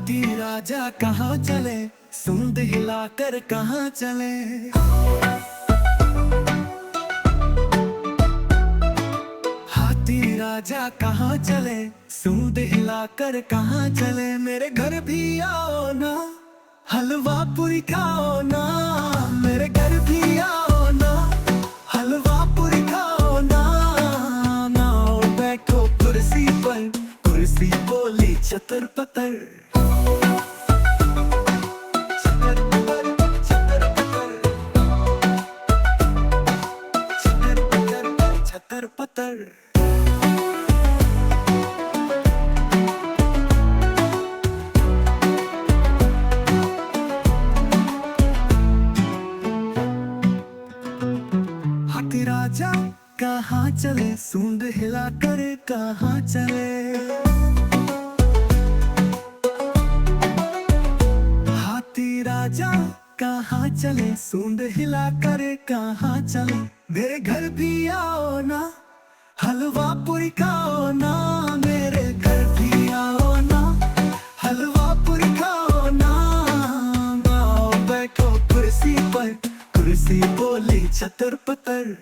हाथी राजा कहाँ चले, सूंड हिलाकर कहाँ चले। हाथी राजा कहाँ चले, सूंड हिलाकर कहाँ चले। मेरे घर भी आओ ना, हलवा पूरी खाओ ना। मेरे घर भी आओ ना, हलवा पूरी खाओ ना। नाओ बैठो कुर्सी पर, कुर्सी बोली चतर पतर। चतर पतर, चतर पतर, चतर पतर, चतर पतर। हाथी राजा कहाँ चले, सूंड हिलाकर कहाँ चले। हाथी राजा कहाँ चले, सूंड हिलाकर कहाँ चले। मेरे घर भी आओ ना, हलवा पूरी खाओ ना। मेरे घर भी आओ ना, हलवा पूरी खाओ ना। आओ बैठो कुर्सी पर, कुर्सी बोली चतर पतर।